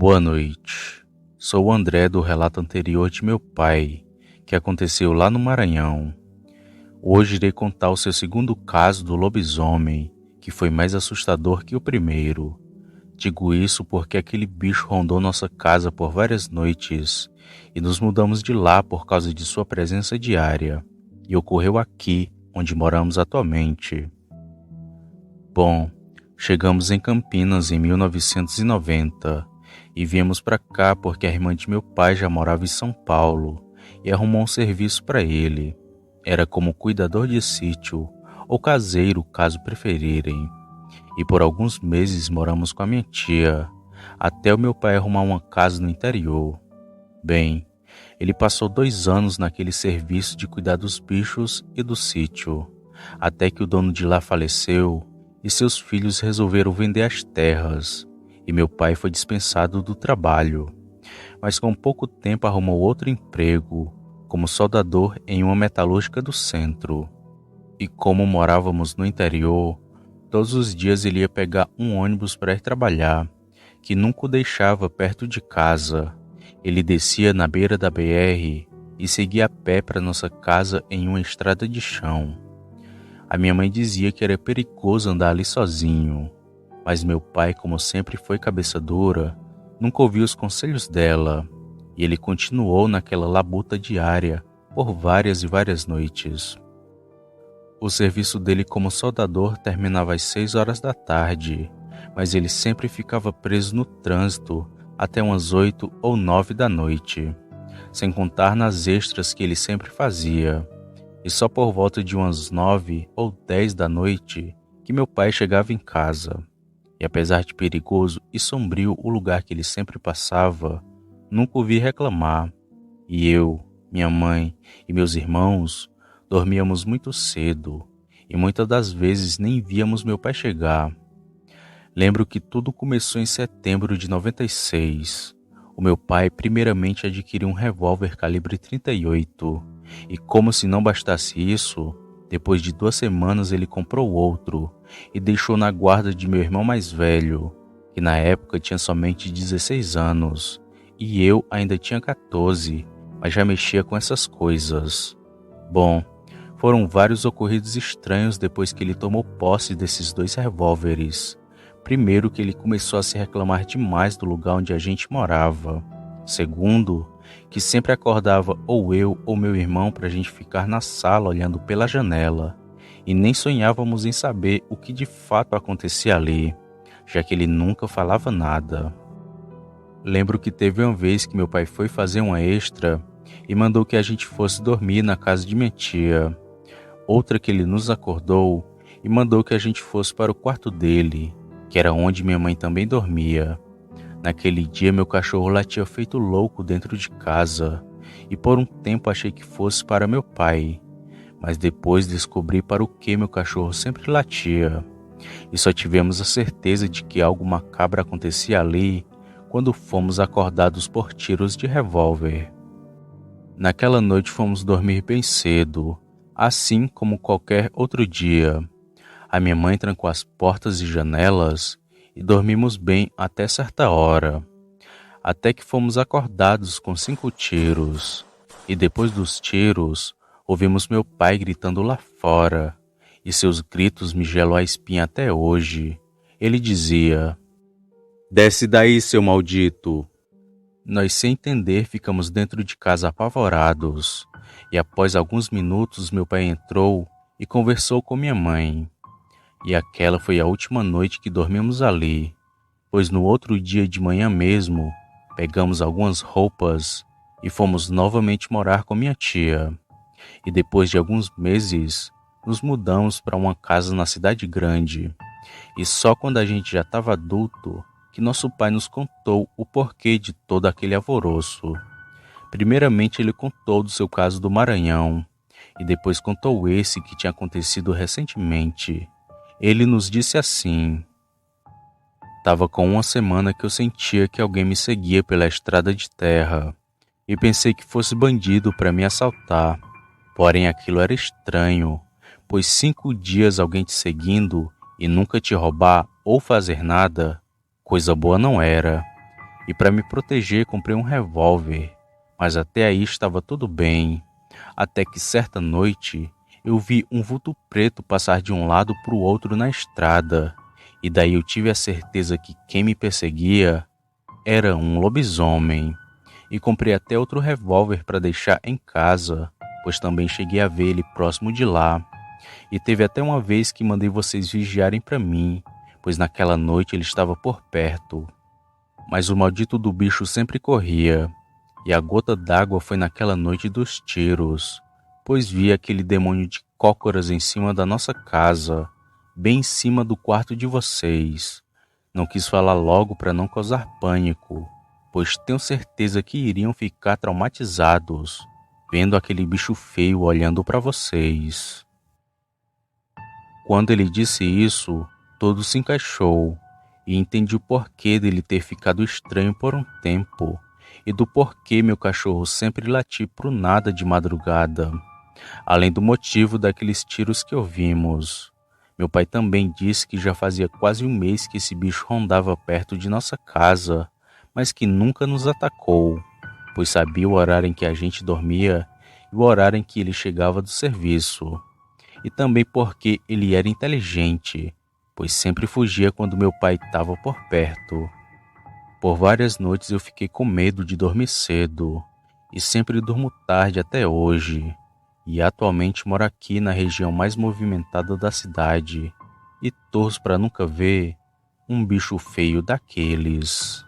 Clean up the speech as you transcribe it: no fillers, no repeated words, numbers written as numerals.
Boa noite. Sou o André do relato anterior de meu pai, que aconteceu lá no Maranhão. Hoje irei contar o seu segundo caso do lobisomem, que foi mais assustador que o primeiro. Digo isso porque aquele bicho rondou nossa casa por várias noites e nos mudamos de lá por causa de sua presença diária, e ocorreu aqui, onde moramos atualmente. Bom, chegamos em Campinas em 1990 e viemos para cá porque a irmã de meu pai já morava em São Paulo e arrumou um serviço para ele. Era como cuidador de sítio ou caseiro, caso preferirem. E por alguns meses moramos com a minha tia, até o meu pai arrumar uma casa no interior. Bem, ele passou 2 anos naquele serviço de cuidar dos bichos e do sítio, até que o dono de lá faleceu e seus filhos resolveram vender as terras, e meu pai foi dispensado do trabalho. Mas com pouco tempo arrumou outro emprego, como soldador em uma metalúrgica do centro. E como morávamos no interior, todos os dias ele ia pegar um ônibus para ir trabalhar, que nunca o deixava perto de casa. Ele descia na beira da BR e seguia a pé para nossa casa em uma estrada de chão. A minha mãe dizia que era perigoso andar ali sozinho, mas meu pai, como sempre foi cabeça dura, nunca ouviu os conselhos dela, e ele continuou naquela labuta diária por várias e várias noites. O serviço dele como soldador terminava às 6 horas da tarde, mas ele sempre ficava preso no trânsito até umas 8 ou 9 da noite, sem contar nas extras que ele sempre fazia. E só por volta de umas 9 ou 10 da noite que meu pai chegava em casa. E apesar de perigoso e sombrio o lugar que ele sempre passava, nunca ouvi reclamar. E eu, minha mãe e meus irmãos dormíamos muito cedo e muitas das vezes nem víamos meu pai chegar. Lembro que tudo começou em setembro de 96. O meu pai primeiramente adquiriu um revólver calibre 38 e, como se não bastasse isso, depois de 2 semanas ele comprou outro e deixou na guarda de meu irmão mais velho, que na época tinha somente 16 anos, e eu ainda tinha 14, mas já mexia com essas coisas. Bom, foram vários ocorridos estranhos depois que ele tomou posse desses 2 revólveres. Primeiro, que ele começou a se reclamar demais do lugar onde a gente morava. Segundo, que sempre acordava ou eu ou meu irmão para a gente ficar na sala olhando pela janela, e nem sonhávamos em saber o que de fato acontecia ali, já que ele nunca falava nada. Lembro que teve uma vez que meu pai foi fazer uma extra e mandou que a gente fosse dormir na casa de minha tia. Outra que ele nos acordou e mandou que a gente fosse para o quarto dele, que era onde minha mãe também dormia. Naquele dia meu cachorro latia feito louco dentro de casa, e por um tempo achei que fosse para meu pai, mas depois descobri para o que meu cachorro sempre latia, e só tivemos a certeza de que algo macabro acontecia ali quando fomos acordados por tiros de revólver. Naquela noite fomos dormir bem cedo, assim como qualquer outro dia. A minha mãe trancou as portas e janelas e dormimos bem até certa hora, até que fomos acordados com 5 tiros. E depois dos tiros, ouvimos meu pai gritando lá fora, e seus gritos me gelou a espinha até hoje. Ele dizia: "Desce daí, seu maldito!" Nós, sem entender, ficamos dentro de casa apavorados, e após alguns minutos meu pai entrou e conversou com minha mãe. E aquela foi a última noite que dormimos ali, pois no outro dia de manhã mesmo, pegamos algumas roupas e fomos novamente morar com minha tia. E depois de alguns meses, nos mudamos para uma casa na cidade grande. E só quando a gente já estava adulto, que nosso pai nos contou o porquê de todo aquele alvoroço. Primeiramente ele contou do seu caso do Maranhão, e depois contou esse que tinha acontecido recentemente. Ele nos disse assim: "Tava com 1 semana que eu sentia que alguém me seguia pela estrada de terra, e pensei que fosse bandido para me assaltar. Porém aquilo era estranho, pois 5 dias alguém te seguindo e nunca te roubar ou fazer nada, coisa boa não era. E para me proteger comprei um revólver, mas até aí estava tudo bem, até que certa noite eu vi um vulto preto passar de um lado para o outro na estrada, e daí eu tive a certeza que quem me perseguia era um lobisomem. E comprei até outro revólver para deixar em casa, pois também cheguei a ver ele próximo de lá. E teve até uma vez que mandei vocês vigiarem para mim, pois naquela noite ele estava por perto. Mas o maldito do bicho sempre corria, e a gota d'água foi naquela noite dos tiros, pois vi aquele demônio de cócoras em cima da nossa casa, bem em cima do quarto de vocês. Não quis falar logo para não causar pânico, pois tenho certeza que iriam ficar traumatizados, vendo aquele bicho feio olhando para vocês. Quando ele disse isso, tudo se encaixou, e entendi o porquê dele ter ficado estranho por um tempo, e do porquê meu cachorro sempre latir pro nada de madrugada, além do motivo daqueles tiros que ouvimos. Meu pai também disse que já fazia quase um mês que esse bicho rondava perto de nossa casa, mas que nunca nos atacou, pois sabia o horário em que a gente dormia e o horário em que ele chegava do serviço. E também porque ele era inteligente, pois sempre fugia quando meu pai estava por perto. Por várias noites eu fiquei com medo de dormir cedo, e sempre durmo tarde até hoje, e atualmente moro aqui na região mais movimentada da cidade, e torço para nunca ver um bicho feio daqueles.